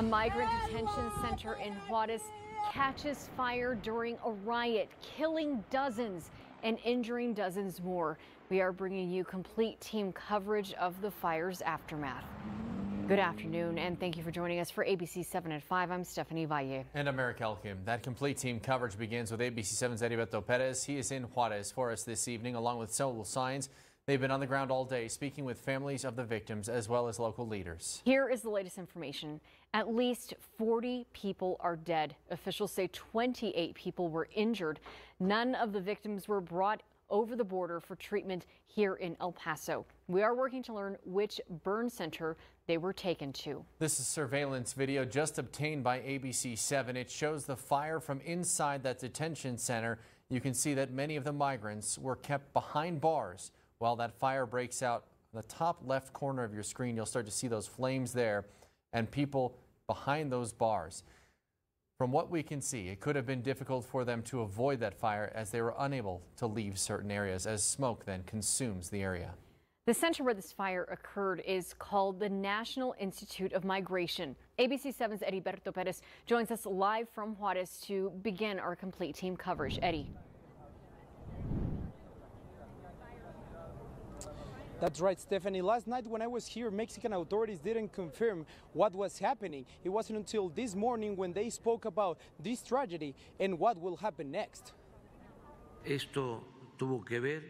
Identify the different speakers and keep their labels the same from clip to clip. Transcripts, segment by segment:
Speaker 1: A migrant detention center in Juarez catches fire during a riot, killing dozens and injuring dozens more. We are bringing you complete team coverage of the fire's aftermath. Good afternoon, and thank you for joining us for ABC 7 at 5. I'm Stephanie Valle.
Speaker 2: And I'm Eric Elkim. That complete team coverage begins with ABC 7's Heriberto Perez. He is in Juarez for us this evening, along with several signs. They've been on the ground all day, speaking with families of the victims as well as local leaders. Here is the latest information. At least 40 people are dead. Officials say 28 people were injured. None of the victims were brought over the border for treatment here in El Paso. We are working to learn which burn center they were taken to. This is surveillance video just obtained by ABC 7. It shows the fire from inside that detention center. You can see that many of the migrants were kept behind bars. While that fire breaks out, in the top left corner of your screen, you'll start to see those flames there and people behind those bars. From what we can see, it could have been difficult for them to avoid that fire as they were unable to leave certain areas as smoke then consumes the area. The center where this fire occurred is called the National Institute of Migration. ABC 7's Heriberto Perez joins us live from Juarez to begin our complete team coverage. Eddie.
Speaker 3: That's right, Stephanie. Last night when I was here, Mexican authorities didn't confirm what was happening. It wasn't until this morning when they spoke about this tragedy and what will happen next.
Speaker 4: Esto tuvo que ver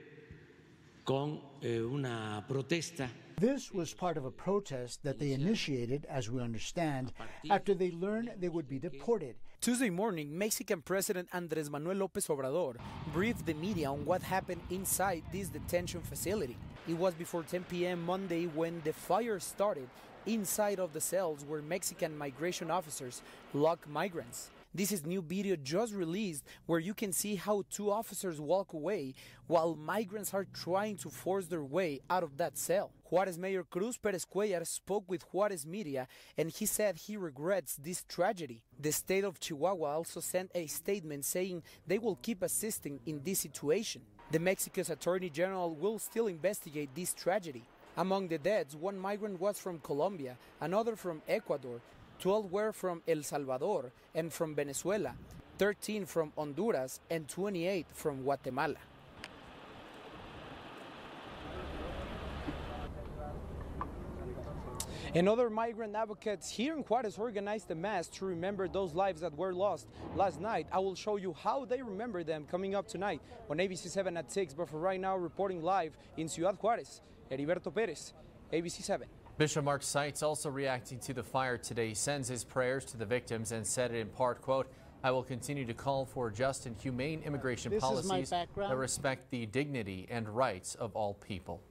Speaker 4: con una protesta.
Speaker 5: This was part of a protest that they initiated, as we understand, after they learned they would be deported.
Speaker 3: Tuesday morning, Mexican President Andrés Manuel López Obrador briefed the media on what happened inside this detention facility. It was before 10 p.m. Monday when the fire started inside of the cells where Mexican migration officers lock migrants. This is new video just released where you can see how two officers walk away while migrants are trying to force their way out of that cell. Juarez Mayor Cruz Perez Cuellar spoke with Juarez media and he said he regrets this tragedy. The state of Chihuahua also sent a statement saying they will keep assisting in this situation. The Mexico's Attorney General will still investigate this tragedy. Among the deaths, one migrant was from Colombia, another from Ecuador, 12 were from El Salvador and from Venezuela, 13 from Honduras, and 28 from Guatemala. And other migrant advocates here in Juarez organized a mass to remember those lives that were lost last night. I will show you how they remember them coming up tonight on ABC 7 at 6. But for right now, reporting live in Ciudad Juarez, Heriberto Perez, ABC 7.
Speaker 2: Bishop Mark Seitz, also reacting to the fire today, sends his prayers to the victims and said it in part, quote, "I will continue to call for just and humane immigration policies that respect the dignity and rights of all people."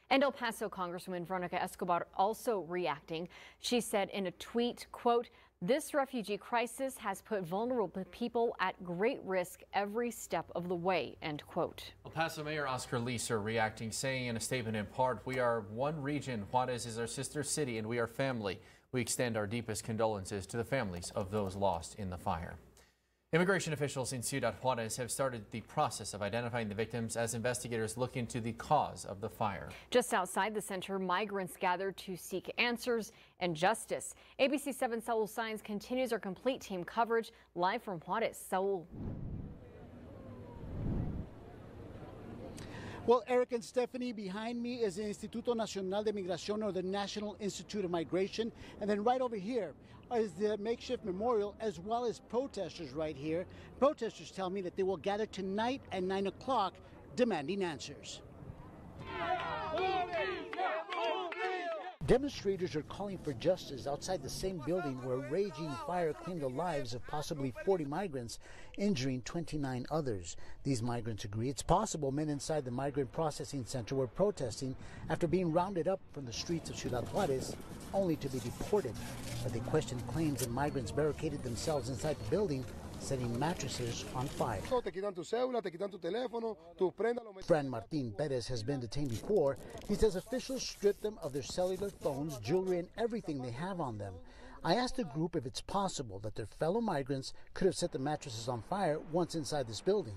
Speaker 2: And El Paso Congresswoman Veronica Escobar also reacting. She said in a tweet, quote, "This refugee crisis has put vulnerable people at great risk every step of the way," end quote. El Paso Mayor Oscar Leeser reacting, saying in a statement in part, "We are one region. Juarez is our sister city and we are family. We extend our deepest condolences to the families of those lost in the fire." Immigration officials in Ciudad Juarez have started the process of identifying the victims as investigators look into the cause of the fire. Just outside the center, migrants gathered to seek answers and justice. ABC 7 Saul Saenz continues our complete team coverage live from Juarez. Saul.
Speaker 5: Well, Eric and Stephanie, behind me is the Instituto Nacional de Migración, or the National Institute of Migration. And then right over here is the makeshift memorial, as well as protesters right here. Protesters tell me that they will gather tonight at 9 o'clock demanding answers. Demonstrators are calling for justice outside the same building where a raging fire claimed the lives of possibly 40 migrants, injuring 29 others. These migrants agree it's possible men inside the migrant processing center were protesting after being rounded up from the streets of Ciudad Juarez, only to be deported. But they question claims that migrants barricaded themselves inside the building, setting mattresses on fire. Fran Martin Perez has been detained before. He says officials stripped them of their cellular phones, jewelry, and everything they have on them. I asked the group if it's possible that their fellow migrants could have set the mattresses on fire once inside this building.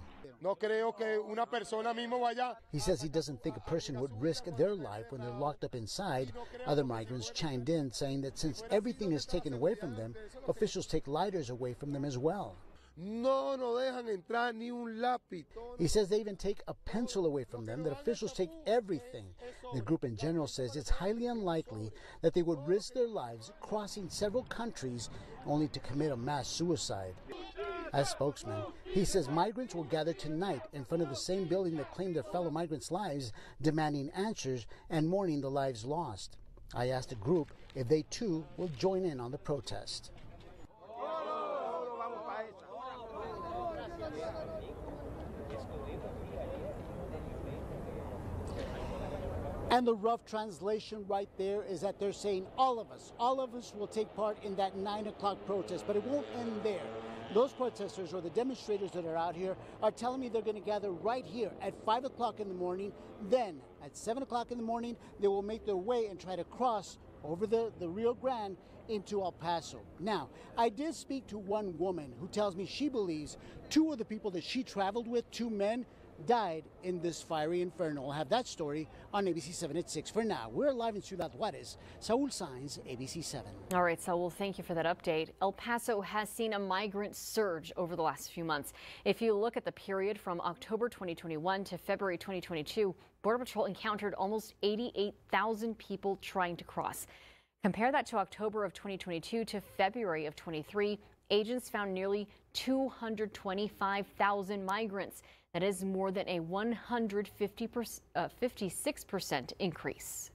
Speaker 5: He says he doesn't think a person would risk their life when they're locked up inside. Other migrants chimed in, saying that since everything is taken away from them, officials take lighters away from them as well. He says they even take a pencil away from them, that officials take everything. The group in general says it's highly unlikely that they would risk their lives crossing several countries only to commit a mass suicide. As spokesman, he says migrants will gather tonight in front of the same building that claimed their fellow migrants' lives, demanding answers and mourning the lives lost. I asked the group if they too will join in on the protest. And the rough translation right there is that they're saying all of us will take part in that 9 o'clock protest, but it won't end there. Those protesters or the demonstrators that are out here are telling me they're going to gather right here at 5 o'clock in the morning. Then at 7 o'clock in the morning, they will make their way and try to cross over the Rio Grande into El Paso. Now, I did speak to one woman who tells me she believes 2 of the people that she traveled with, 2 men, died in this fiery inferno. We'll have that story on ABC 7 at 6. For now, we're live in Ciudad Juarez. Saul Sainz, ABC 7.
Speaker 1: All right, Saul, thank you for that update. El Paso has seen a migrant surge over the last few months. If you look at the period from October 2021 to February 2022, Border Patrol encountered almost 88,000 people trying to cross. Compare that to October of 2022 to February of 23, agents found nearly 225,000 migrants. That is more than a 156% increase.